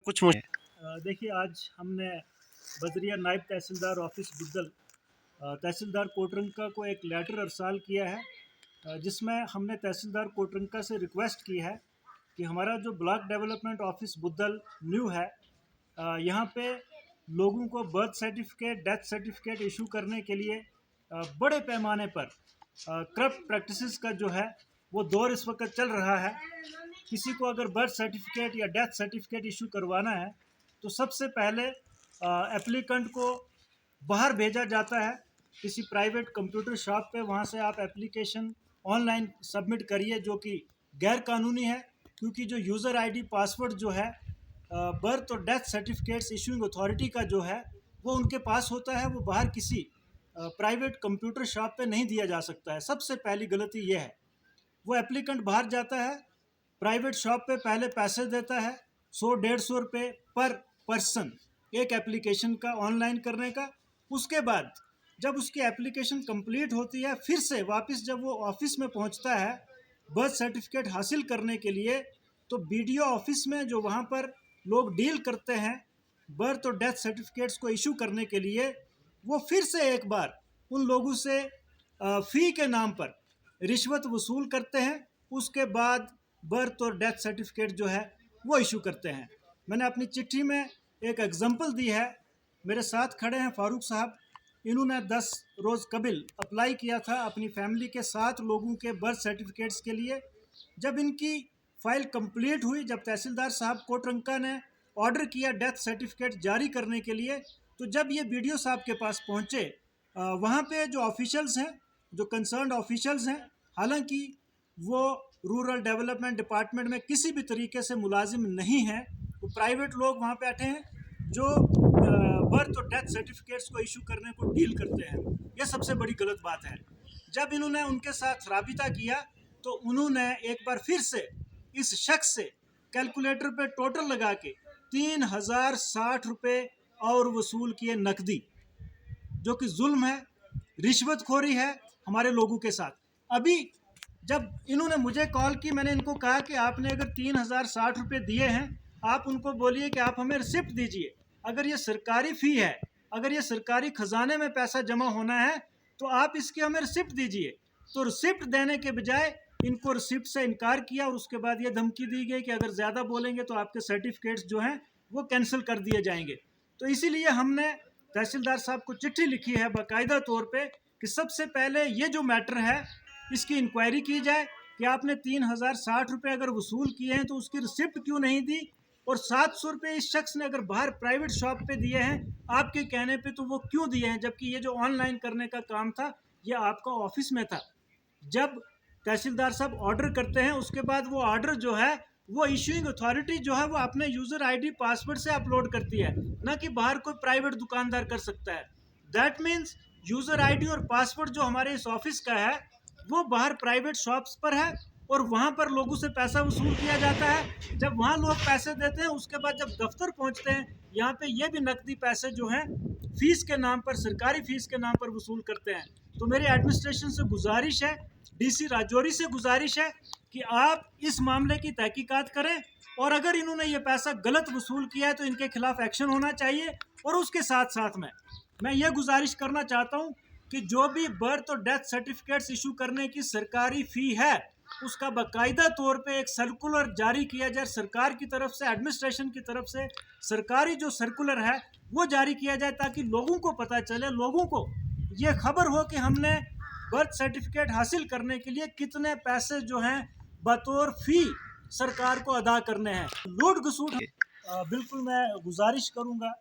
कुछ मुझे देखिए, आज हमने बजरिया नायब तहसीलदार ऑफिस बुद्दल तहसीलदार कोटरंका को एक लेटर अरसाल किया है, जिसमें हमने तहसीलदार कोटरंका से रिक्वेस्ट की है कि हमारा जो block development office Budhal new है, यहाँ पे लोगों को birth certificate, death certificate issue करने के लिए बड़े पैमाने पर करप्ट प्रैक्टिसेस का जो है वो दौर इस वक्त चल रहा है। किसी को अगर बर्थ सर्टिफिकेट या डेथ सर्टिफिकेट इशू करवाना है तो सबसे पहले एप्लीकेंट को बाहर भेजा जाता है किसी प्राइवेट कंप्यूटर शॉप पे। वहाँ से आप एप्लीकेशन ऑनलाइन सबमिट करिए, जो कि गैर कानूनी है, क्योंकि जो यूज़र आईडी पासवर्ड जो है बर्थ और डेथ सर्टिफिकेट्स इशूइंग अथॉरिटी का जो है वो उनके पास होता है, वो बाहर किसी प्राइवेट कंप्यूटर शॉप पे नहीं दिया जा सकता है। सबसे पहली गलती ये है। वो एप्लीकेंट बाहर जाता है, प्राइवेट शॉप पे पहले पैसे देता है 100-150 रुपये पर पर्सन एक एप्लीकेशन का ऑनलाइन करने का। उसके बाद जब उसकी एप्लीकेशन कंप्लीट होती है, फिर से वापस जब वो ऑफिस में पहुंचता है बर्थ सर्टिफिकेट हासिल करने के लिए, तो बीडीओ ऑफिस में जो वहां पर लोग डील करते हैं बर्थ और डेथ सर्टिफिकेट्स को इशू करने के लिए, वो फिर से एक बार उन लोगों से फ़ी के नाम पर रिश्वत वसूल करते हैं। उसके बाद बर्थ और डेथ सर्टिफिकेट जो है वो इशू करते हैं। मैंने अपनी चिट्ठी में एक एग्जांपल दी है। मेरे साथ खड़े हैं फारूक साहब, इन्होंने 10 रोज़ कबिल अप्लाई किया था अपनी फैमिली के 7 लोगों के बर्थ सर्टिफिकेट्स के लिए। जब इनकी फ़ाइल कंप्लीट हुई, जब तहसीलदार साहब कोटरंका ने ऑर्डर किया डेथ सर्टिफिकेट जारी करने के लिए, तो जब ये बीडीओ साहब के पास पहुँचे, वहाँ पे जो ऑफिशियल्स हैं, जो कंसर्न्ड ऑफिशियल्स हैं, हालांकि वो रूरल डेवलपमेंट डिपार्टमेंट में किसी भी तरीके से मुलाजिम नहीं हैं, वो प्राइवेट लोग वहाँ पे बैठे हैं जो बर्थ और डेथ सर्टिफिकेट्स को इशू करने को डील करते हैं। ये सबसे बड़ी गलत बात है। जब इन्होंने उनके साथ राबिता किया तो उन्होंने एक बार फिर से इस शख्स से कैलकुलेटर पे टोटल लगा के 3060 रुपये और वसूल किए नकदी, जो कि जुल्म है, रिश्वतखोरी है हमारे लोगों के साथ। अभी जब इन्होंने मुझे कॉल की, मैंने इनको कहा कि आपने अगर 3060 रुपये दिए हैं, आप उनको बोलिए कि आप हमें रिसिप्ट दीजिए। अगर ये सरकारी फ़ी है, अगर ये सरकारी ख़जाने में पैसा जमा होना है, तो आप इसकी हमें रिसिप्ट दीजिए। तो रिसिप्ट देने के बजाय इनको रिसिप्ट से इनकार किया, और उसके बाद ये धमकी दी गई कि अगर ज़्यादा बोलेंगे तो आपके सर्टिफिकेट्स जो हैं वो कैंसिल कर दिए जाएंगे। तो इसीलिए हमने तहसीलदार साहब को चिट्ठी लिखी है बाकायदा तौर पे कि सबसे पहले ये जो मैटर है इसकी इंक्वायरी की जाए कि आपने 3060 रुपये अगर वसूल किए हैं तो उसकी रिसिप्ट क्यों नहीं दी, और 700 रुपये इस शख्स ने अगर बाहर प्राइवेट शॉप पे दिए हैं आपके कहने पे, तो वो क्यों दिए हैं, जबकि ये जो ऑनलाइन करने का काम था ये आपका ऑफिस में था। जब तहसीलदार साहब ऑर्डर करते हैं, उसके बाद वो ऑर्डर जो है वो इशूइंग अथॉरिटी जो है वो अपने यूज़र आईडी पासवर्ड से अपलोड करती है, ना कि बाहर कोई प्राइवेट दुकानदार कर सकता है। दैट मीन्स यूज़र आईडी और पासवर्ड जो हमारे इस ऑफिस का है वो बाहर प्राइवेट शॉप्स पर है, और वहाँ पर लोगों से पैसा वसूल किया जाता है। जब वहाँ लोग पैसे देते हैं, उसके बाद जब दफ्तर पहुँचते हैं, यहाँ पे ये भी नकदी पैसे जो हैं फ़ीस के नाम पर, सरकारी फ़ीस के नाम पर वसूल करते हैं। तो मेरी एडमिनिस्ट्रेशन से गुजारिश है, डीसी राजौरी से गुजारिश है कि आप इस मामले की तहकीकात करें, और अगर इन्होंने ये पैसा गलत वसूल किया है तो इनके खिलाफ एक्शन होना चाहिए। और उसके साथ साथ में मैं ये गुजारिश करना चाहता हूँ कि जो भी बर्थ और डेथ सर्टिफिकेट्स इशू करने की सरकारी फ़ी है उसका बाकायदा तौर पे एक सर्कुलर जारी किया जाए सरकार की तरफ से, एडमिनिस्ट्रेशन की तरफ से सरकारी जो सर्कुलर है वो जारी किया जाए, ताकि लोगों को पता चले, लोगों को ये खबर हो कि हमने बर्थ सर्टिफिकेट हासिल करने के लिए कितने पैसे जो हैं बतौर फ़ी सरकार को अदा करने हैं। लूट घसूट बिल्कुल मैं गुजारिश करूँगा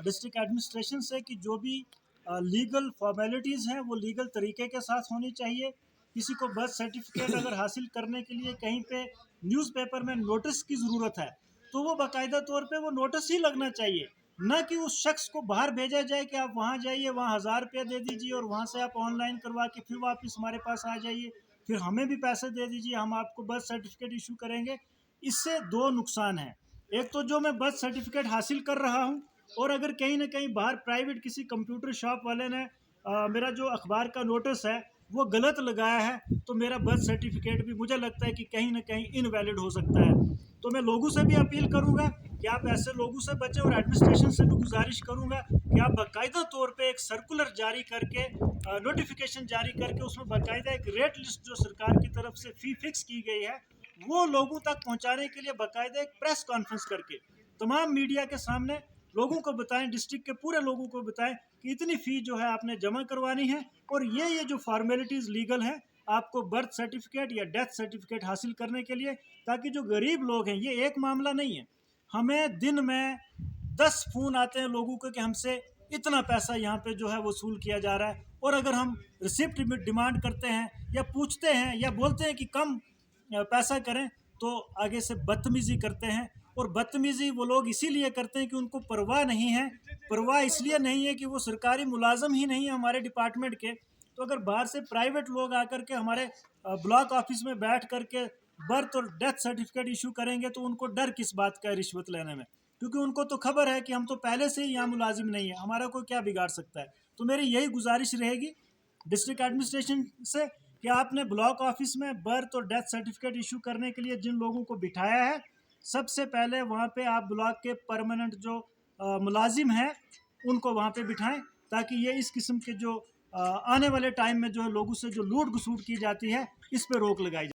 डिस्ट्रिक्ट एडमिनिस्ट्रेशन से कि जो भी लीगल फॉर्मेलिटीज़ हैं वो लीगल तरीके के साथ होनी चाहिए। किसी को बर्थ सर्टिफिकेट अगर हासिल करने के लिए कहीं पे न्यूज़पेपर में नोटिस की ज़रूरत है, तो वो बाकायदा तौर पे वो नोटिस ही लगना चाहिए, ना कि उस शख्स को बाहर भेजा जाए कि आप वहाँ जाइए, वहाँ 1000 रुपये दे दीजिए और वहाँ से आप ऑनलाइन करवा के फिर वापस हमारे पास आ जाइए, फिर हमें भी पैसे दे दीजिए, हम आपको बर्थ सर्टिफिकेट इशू करेंगे। इससे 2 नुकसान हैं। एक तो जो मैं बर्थ सर्टिफिकेट हासिल कर रहा हूँ, और अगर कहीं ना कहीं बाहर प्राइवेट किसी कंप्यूटर शॉप वाले ने मेरा जो अखबार का नोटिस है वो गलत लगाया है, तो मेरा बर्थ सर्टिफिकेट भी मुझे लगता है कि कहीं ना कहीं इनवैलिड हो सकता है। तो मैं लोगों से भी अपील करूंगा कि आप ऐसे लोगों से बचें। और एडमिनिस्ट्रेशन से भी गुजारिश करूंगा कि आप बाकायदा तौर पे एक सर्कुलर जारी करके, नोटिफिकेशन जारी करके, उसमें बाकायदा एक रेट लिस्ट जो सरकार की तरफ से फ़ी फिक्स की गई है वो लोगों तक पहुंचाने के लिए बाकायदा एक प्रेस कॉन्फ्रेंस करके तमाम मीडिया के सामने लोगों को बताएं, डिस्ट्रिक्ट के पूरे लोगों को बताएं कि इतनी फ़ी जो है आपने जमा करवानी है, और ये जो फॉर्मेलिटीज़ लीगल हैं आपको बर्थ सर्टिफिकेट या डेथ सर्टिफिकेट हासिल करने के लिए, ताकि जो गरीब लोग हैं, ये एक मामला नहीं है, हमें दिन में 10 फ़ोन आते हैं लोगों को कि हमसे इतना पैसा यहाँ पे जो है वसूल किया जा रहा है, और अगर हम रिसिप्ट डिमांड करते हैं या पूछते हैं या बोलते हैं कि कम पैसा करें तो आगे से बदतमीज़ी करते हैं। और बदतमीज़ी वो लोग इसीलिए करते हैं कि उनको परवाह नहीं है। परवाह इसलिए नहीं है कि वो सरकारी मुलाजम ही नहीं है हमारे डिपार्टमेंट के। तो अगर बाहर से प्राइवेट लोग आकर के हमारे ब्लॉक ऑफिस में बैठ करके बर्थ और डेथ सर्टिफिकेट इशू करेंगे तो उनको डर किस बात का है रिश्वत लेने में, क्योंकि उनको तो खबर है कि हम तो पहले से ही यहाँ मुलाजिम नहीं है, हमारा कोई क्या बिगाड़ सकता है। तो मेरी यही गुजारिश रहेगी डिस्ट्रिक्ट एडमिनिस्ट्रेशन से कि आपने ब्लॉक ऑफिस में बर्थ और डेथ सर्टिफिकेट इशू करने के लिए जिन लोगों को बिठाया है, सबसे पहले वहाँ पे आप ब्लॉक के परमानेंट जो मुलाजिम हैं उनको वहाँ पे बिठाएं, ताकि ये इस किस्म के जो आने वाले टाइम में जो है लोगों से जो लूट घसूट की जाती है इस पर रोक लगाई जाए।